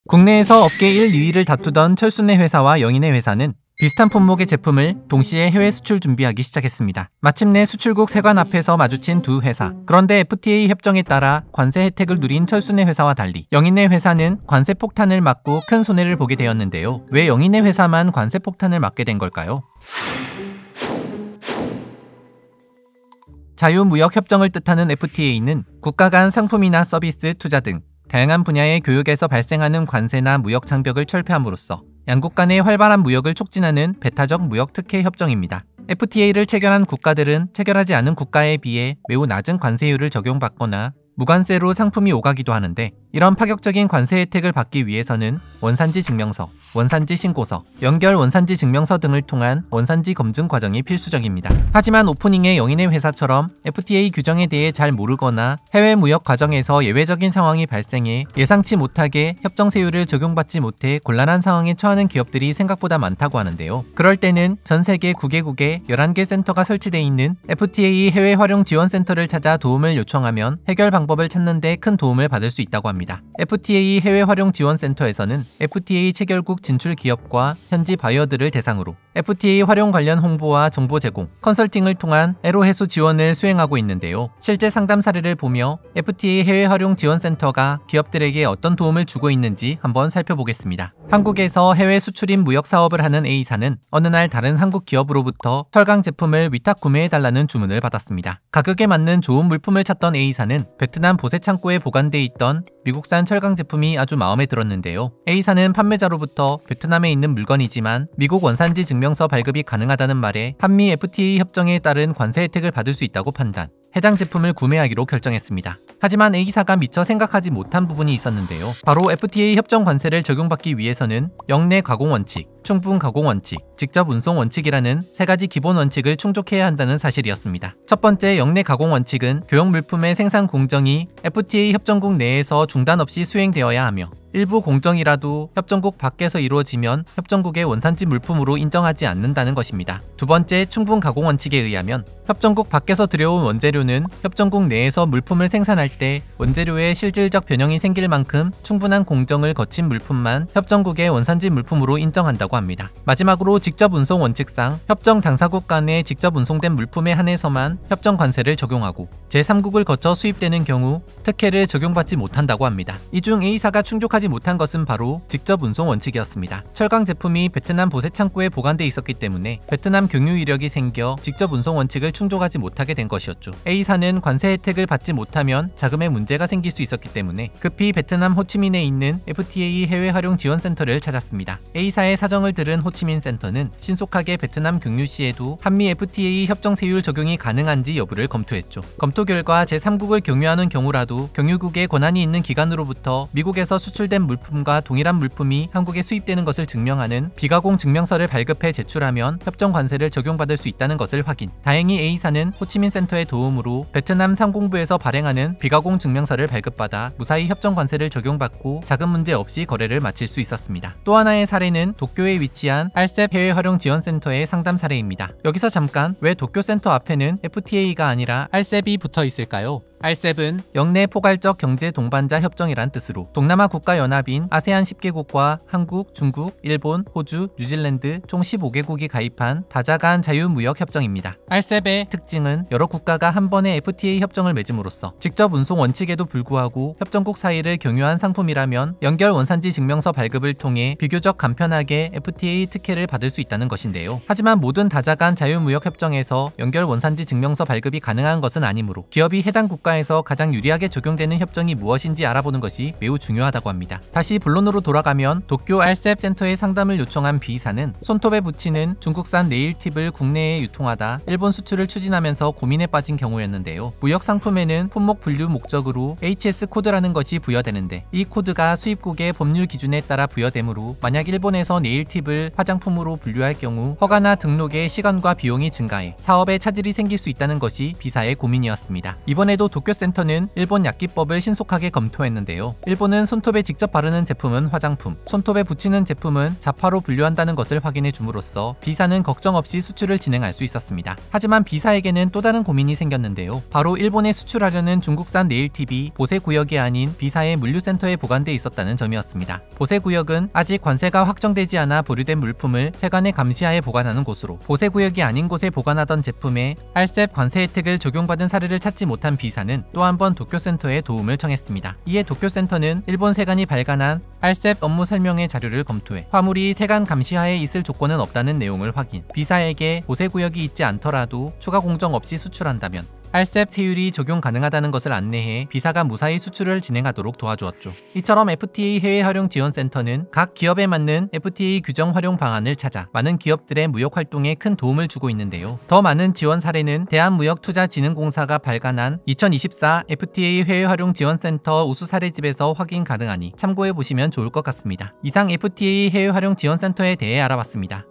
국내에서 업계 1, 2위를 다투던 철순의 회사와 영인의 회사는 비슷한 품목의 제품을 동시에 해외 수출 준비하기 시작했습니다. 마침내 수출국 세관 앞에서 마주친 두 회사. 그런데 FTA 협정에 따라 관세 혜택을 누린 철순의 회사와 달리 영인의 회사는 관세 폭탄을 맞고 큰 손해를 보게 되었는데요. 왜 영인의 회사만 관세 폭탄을 맞게 된 걸까요? 자유무역협정을 뜻하는 FTA는 국가 간 상품이나 서비스, 투자 등 다양한 분야의 교역에서 발생하는 관세나 무역 장벽을 철폐함으로써 양국 간의 활발한 무역을 촉진하는 배타적 무역 특혜 협정입니다. FTA를 체결한 국가들은 체결하지 않은 국가에 비해 매우 낮은 관세율을 적용받거나 무관세로 상품이 오가기도 하는데, 이런 파격적인 관세 혜택을 받기 위해서는 원산지 증명서, 원산지 신고서, 연결 원산지 증명서 등을 통한 원산지 검증 과정이 필수적입니다. 하지만 오프닝의 영인의 회사처럼 FTA 규정에 대해 잘 모르거나 해외 무역 과정에서 예외적인 상황이 발생해 예상치 못하게 협정 세율을 적용받지 못해 곤란한 상황에 처하는 기업들이 생각보다 많다고 하는데요. 그럴 때는 전 세계 9개국에 11개 센터가 설치되어 있는 FTA 해외 활용 지원 센터를 찾아 도움을 요청하면 해결 방법을 찾는 데 큰 도움을 받을 수 있다고 합니다. FTA 해외 활용 지원 센터에서는 FTA 체결국 진출 기업과 현지 바이어들을 대상으로 FTA 활용 관련 홍보와 정보 제공, 컨설팅을 통한 애로 해소 지원을 수행하고 있는데요. 실제 상담 사례를 보며 FTA 해외 활용 지원 센터가 기업들에게 어떤 도움을 주고 있는지 한번 살펴보겠습니다. 한국에서 해외 수출입 무역 사업을 하는 A사는 어느 날 다른 한국 기업으로부터 철강 제품을 위탁 구매해달라는 주문을 받았습니다. 가격에 맞는 좋은 물품을 찾던 A사는 베트남 보세 창고에 보관돼 있던 미국산 철강 제품이 아주 마음에 들었는데요. A사는 판매자로부터 베트남에 있는 물건이지만 미국 원산지 증명서 발급이 가능하다는 말에 한미 FTA 협정에 따른 관세 혜택을 받을 수 있다고 판단, 해당 제품을 구매하기로 결정했습니다. 하지만 A사가 미처 생각하지 못한 부분이 있었는데요. 바로 FTA 협정 관세를 적용받기 위해서는 영내 가공 원칙, 충분 가공 원칙, 직접 운송 원칙이라는 세 가지 기본 원칙을 충족해야 한다는 사실이었습니다. 첫 번째 영내 가공 원칙은 교역 물품의 생산 공정이 FTA 협정국 내에서 중단 없이 수행되어야 하며, 일부 공정이라도 협정국 밖에서 이루어지면 협정국의 원산지 물품으로 인정하지 않는다는 것입니다. 두 번째 충분 가공 원칙에 의하면 협정국 밖에서 들여온 원재료는 협정국 내에서 물품을 생산할 때 원재료의 실질적 변형이 생길 만큼 충분한 공정을 거친 물품만 협정국의 원산지 물품으로 인정한다고 합니다. 마지막으로 직접 운송 원칙상 협정 당사국 간에 직접 운송된 물품에 한해서만 협정 관세를 적용하고 제3국을 거쳐 수입되는 경우 특혜를 적용받지 못한다고 합니다. 이 중 A사가 충족하지 못한 것은 바로 직접 운송 원칙이었습니다. 철강 제품이 베트남 보세 창고에 보관돼 있었기 때문에 베트남 경유 이력이 생겨 직접 운송 원칙을 충족하지 못하게 된 것이었죠. A사는 관세 혜택을 받지 못하면 자금에 문제가 생길 수 있었기 때문에 급히 베트남 호치민에 있는 FTA 해외 활용 지원 센터를 찾았습니다. A사의 사정을 들은 호치민 센터는 신속하게 베트남 경유시에도 한미 FTA 협정 세율 적용이 가능한지 여부를 검토했죠. 검토 결과 제3국을 경유하는 경우라도 경유국의 권한이 있는 기관으로부터 미국에서 수출된 물품과 동일한 물품이 한국에 수입되는 것을 증명하는 비가공 증명서를 발급해 제출하면 협정 관세를 적용받을 수 있다는 것을 확인. 다행히 A사는 호치민 센터의 도움으로 베트남 상공부에서 발행하는 비가공 증명서를 발급받아 무사히 협정 관세를 적용받고 자금 문제 없이 거래를 마칠 수 있었습니다. 또 하나의 사례는 도쿄에 위치한 RCEP 해외 활용 지원 센터의 상담 사례입니다. 여기서 잠깐, 왜 도쿄 센터 앞에는 FTA가 아니라 RCEP이 붙어 있을까요? RCEP은 영내 포괄적 경제 동반자 협정이란 뜻으로 동남아 국가연합인 아세안 10개국과 한국, 중국, 일본, 호주, 뉴질랜드 총 15개국이 가입한 다자간 자유무역 협정입니다. RCEP의 특징은 여러 국가가 한 번에 FTA 협정을 맺음으로써 직접 운송 원칙에도 불구하고 협정국 사이를 경유한 상품이라면 연결 원산지 증명서 발급을 통해 비교적 간편하게 FTA 특혜를 받을 수 있다는 것인데요. 하지만 모든 다자간 자유무역 협정에서 연결 원산지 증명서 발급이 가능한 것은 아니므로 기업이 해당 국가에서 가장 유리하게 적용되는 협정이 무엇인지 알아보는 것이 매우 중요하다고 합니다. 다시 본론으로 돌아가면 도쿄 RCEP 센터에 상담을 요청한 B사는 손톱에 붙이는 중국산 네일팁을 국내에 유통하다 일본 수출을 추진하면서 고민에 빠진 경우였는데요. 무역 상품에는 품목 분류 목적으로 HS 코드라는 것이 부여되는데 이 코드가 수입국의 법률 기준에 따라 부여되므로 만약 일본에서 네일팁을 화장품으로 분류할 경우 허가나 등록의 시간과 비용이 증가해 사업에 차질이 생길 수 있다는 것이 B사의 고민이었습니다. 이번에도 도쿄센터는 일본 약기법을 신속하게 검토했는데요. 일본은 손톱에 직접 바르는 제품은 화장품, 손톱에 붙이는 제품은 자파로 분류한다는 것을 확인해 줌으로써 B사는 걱정 없이 수출을 진행할 수 있었습니다. 하지만 B사에게는 또 다른 고민이 생겼는데요. 바로 일본에 수출하려는 중국산 네일팁이 보세구역이 아닌 B사의 물류센터에 보관돼 있었다는 점이었습니다. 보세구역은 아직 관세가 확정되지 않아 보류된 물품을 세관의 감시하에 보관하는 곳으로, 보세구역이 아닌 곳에 보관하던 제품에 RCEP 관세 혜택을 적용받은 사례를 찾지 못한 B사는 또 한 번 도쿄센터에 도움을 청했습니다. 이에 도쿄센터는 일본 세관이 발간한 RCEP 업무 설명의 자료를 검토해 화물이 세관 감시하에 있을 조건은 없다는 내용을 확인, B사에게 보세구역이 있지 않더라도 추가 공정 없이 수출한다면 RCEP 세율이 적용 가능하다는 것을 안내해 B사가 무사히 수출을 진행하도록 도와주었죠. 이처럼 FTA 해외 활용 지원센터는 각 기업에 맞는 FTA 규정 활용 방안을 찾아 많은 기업들의 무역 활동에 큰 도움을 주고 있는데요. 더 많은 지원 사례는 대한무역투자진흥공사가 발간한 2024 FTA 해외 활용 지원센터 우수 사례집에서 확인 가능하니 참고해 보시면 좋을 것 같습니다. 이상 FTA 해외 활용 지원센터에 대해 알아봤습니다.